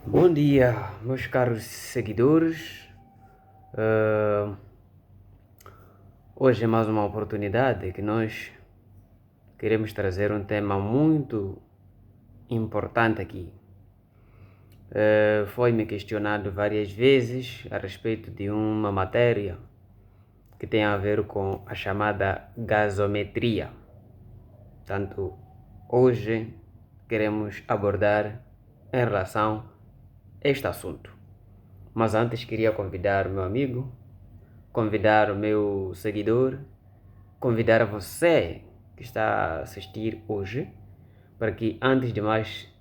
Bom dia, meus caros seguidores. Ah, Hoje é mais uma oportunidade que nós queremos trazer um tema muito importante aqui. Foi-me questionado várias vezes a respeito de uma matéria que tem a ver com a chamada gasometria. Portanto, hoje queremos abordar em relação a este assunto. Mas antes queria convidar o meu amigo, convidar o meu seguidor, convidar você que está a assistir hoje, para que antes de mais,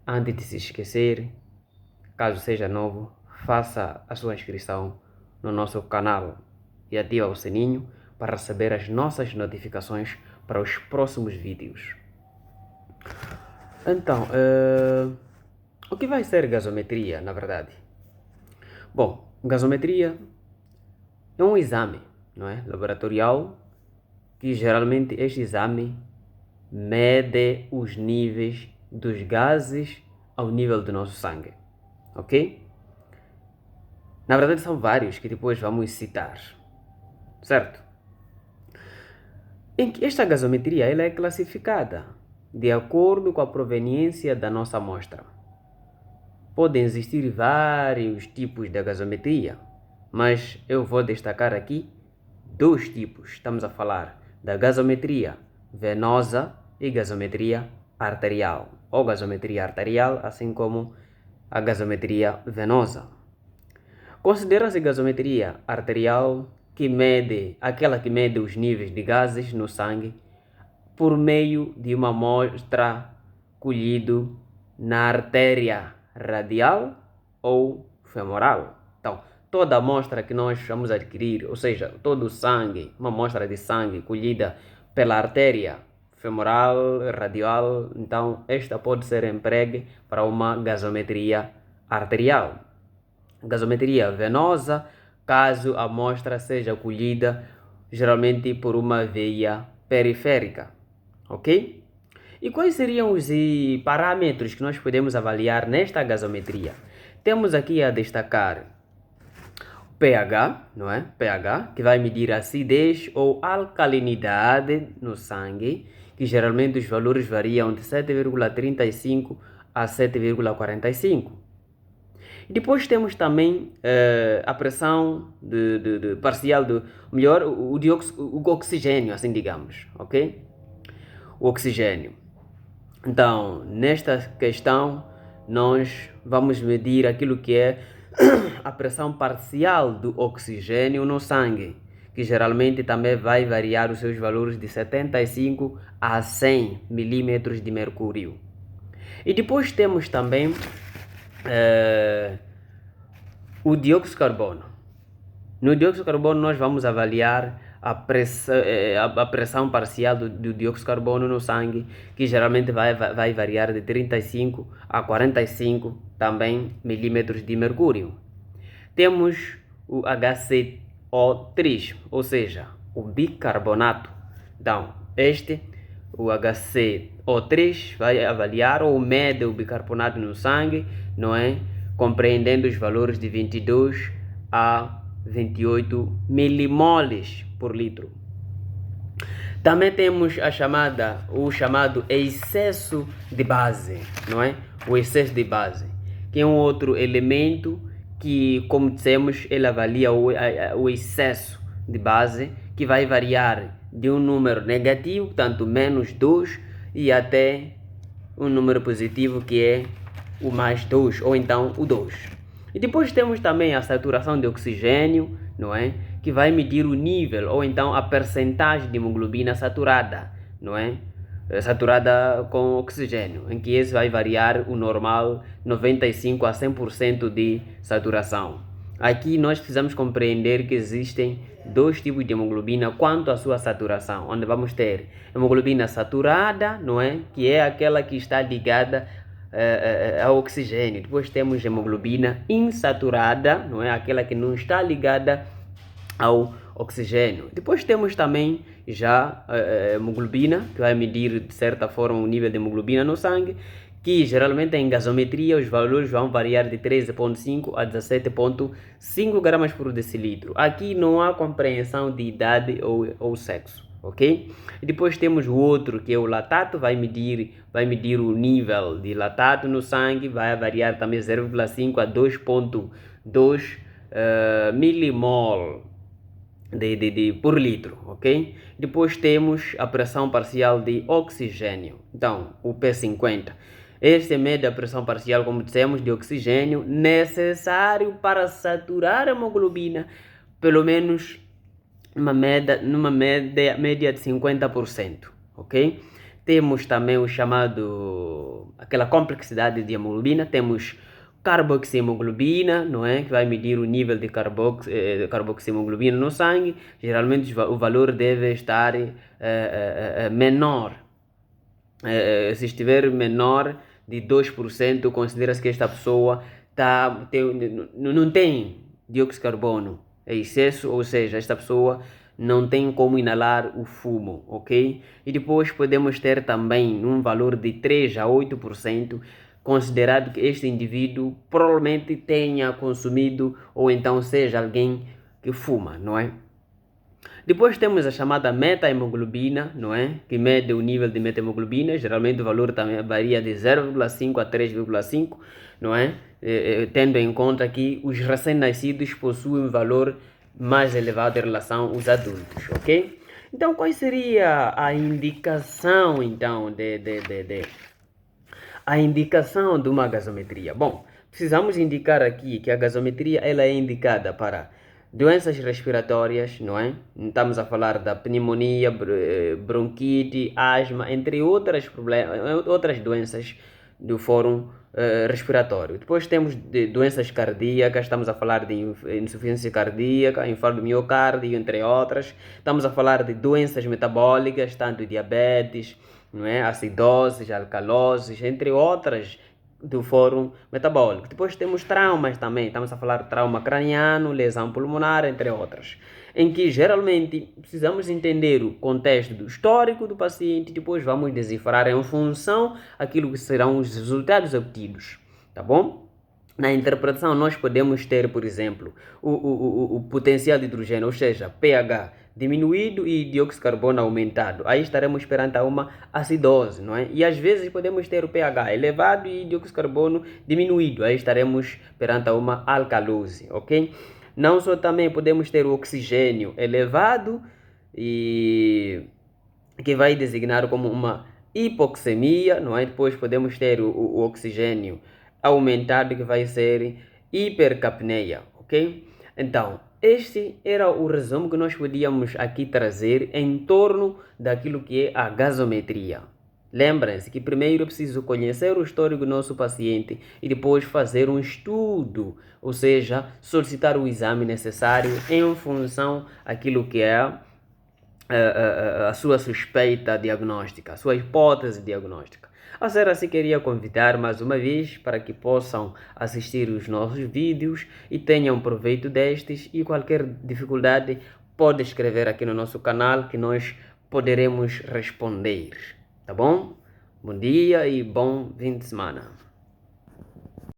antes de se esquecer, caso seja novo, faça a sua inscrição no nosso canal e ative o sininho para receber as nossas notificações para os próximos vídeos. Então, o que vai ser gasometria, na verdade? Bom, gasometria é um exame, não é, laboratorial, que geralmente este exame mede os níveis dos gases ao nível do nosso sangue, ok? Na verdade são vários que depois vamos citar, certo? Em que esta gasometria ela é classificada de acordo com a proveniência da nossa amostra. Podem existir vários tipos de gasometria, mas eu vou destacar aqui dois tipos. Estamos a falar da gasometria venosa e gasometria arterial, ou gasometria arterial, assim como a gasometria venosa. Considera-se gasometria arterial aquela que mede os níveis de gases no sangue por meio de uma amostra colhido na artéria radial ou femoral. Então, toda amostra que nós vamos adquirir, ou seja, todo o sangue, uma amostra de sangue colhida pela artéria femoral, radial, então esta pode ser empregue para uma gasometria arterial. Gasometria venosa, caso a amostra seja colhida geralmente por uma veia periférica, ok? E quais seriam os parâmetros que nós podemos avaliar nesta gasometria? Temos aqui a destacar o pH, não é? pH, que vai medir a acidez ou alcalinidade no sangue, que geralmente os valores variam de 7,35 a 7,45. Depois temos também a pressão parcial do melhor, o oxigênio, assim digamos, ok? O oxigênio. Então, nesta questão, nós vamos medir aquilo que é a pressão parcial do oxigênio no sangue, que geralmente também vai variar os seus valores de 75 a 100 milímetros de mercúrio. E depois temos também o dióxido de carbono. No dióxido de carbono nós vamos avaliar a pressão parcial do dióxido de carbono no sangue, que geralmente vai variar de 35 a 45 também milímetros de mercúrio. Temos o HCO3, ou seja, o bicarbonato. Então, o HCO3, vai avaliar ou mede o bicarbonato no sangue, não é? Compreendendo os valores de 22 a 28 milimoles por litro. Também temos o chamado excesso de base, não é? O excesso de base, que é um outro elemento que, como dissemos, ele avalia o excesso de base, que vai variar de um número negativo, portanto menos 2, e até um número positivo, que é o mais 2, ou então o 2. E depois temos também a saturação de oxigênio, não é? Que vai medir o nível, ou então a percentagem de hemoglobina saturada, não é? Saturada com oxigênio, em que esse vai variar o normal 95 a 100% de saturação. Aqui nós precisamos compreender que existem dois tipos de hemoglobina quanto à sua saturação, onde vamos ter hemoglobina saturada, não é? Que é aquela que está ligada ao oxigênio. Depois temos hemoglobina insaturada, não é? Aquela que não está ligada ao oxigênio. Depois temos também já a hemoglobina, que vai medir de certa forma o nível de hemoglobina no sangue, que geralmente em gasometria os valores vão variar de 13,5 a 17,5 gramas por decilitro. Aqui não há compreensão de idade ou sexo, ok? E depois temos o outro, que é o latato, vai medir o nível de latato no sangue, vai variar também 0,5 a 2,2 milimol por litro, ok? Depois temos a pressão parcial de oxigênio, então o P50. Este mede a pressão parcial, como dissemos, de oxigênio necessário para saturar a hemoglobina, pelo menos numa média de 50%, ok? Temos também aquela complexidade de hemoglobina, temos carboxihemoglobina, não é? Que vai medir o nível de carboxihemoglobina no sangue. Geralmente o valor deve estar menor. Se estiver menor de 2%, considera-se que esta pessoa não tem dióxido de carbono em excesso, ou seja, esta pessoa não tem como inalar o fumo, ok? E depois podemos ter também um valor de 3 a 8%, considerado que este indivíduo provavelmente tenha consumido ou então seja alguém que fuma, não é? Depois temos a chamada meta-hemoglobina, não é? Que mede o nível de meta-hemoglobina, geralmente o valor também varia de 0,5 a 3,5, não é? Tendo em conta que os recém-nascidos possuem um valor mais elevado em relação aos adultos, ok? Então, qual seria a indicação, então, a indicação de uma gasometria? Bom, precisamos indicar aqui que a gasometria ela é indicada para doenças respiratórias, não é? Estamos a falar da pneumonia, bronquite, asma, entre outras doenças do fórum respiratório. Depois temos doenças cardíacas, estamos a falar de insuficiência cardíaca, infarto do miocárdio, entre outras. Estamos a falar de doenças metabólicas, tanto diabetes, não é? Acidoses, alcaloses, entre outras do fórum metabólico. Depois temos traumas também, estamos a falar de trauma craniano, lesão pulmonar, entre outras, em que geralmente precisamos entender o contexto do histórico do paciente, depois vamos decifrar em função aquilo que serão os resultados obtidos, tá bom? Na interpretação nós podemos ter, por exemplo, o potencial de hidrogênio, ou seja, pH diminuído e dióxido de carbono aumentado. Aí estaremos perante uma acidose, não é? E às vezes podemos ter o pH elevado e dióxido de carbono diminuído. Aí estaremos perante uma alcalose, ok? Não só também podemos ter o oxigênio elevado e que vai designar como uma hipoxemia, não é? Depois podemos ter o oxigênio aumentado que vai ser hipercapneia, ok? Então, este era o resumo que nós podíamos aqui trazer em torno daquilo que é a gasometria. Lembrem-se que primeiro é preciso conhecer o histórico do nosso paciente e depois fazer um estudo, ou seja, solicitar o exame necessário em função daquilo que é a sua suspeita diagnóstica, a sua hipótese diagnóstica. A ser assim, queria convidar mais uma vez para que possam assistir os nossos vídeos e tenham proveito destes, e qualquer dificuldade pode escrever aqui no nosso canal que nós poderemos responder, tá bom? Bom dia e bom fim de semana.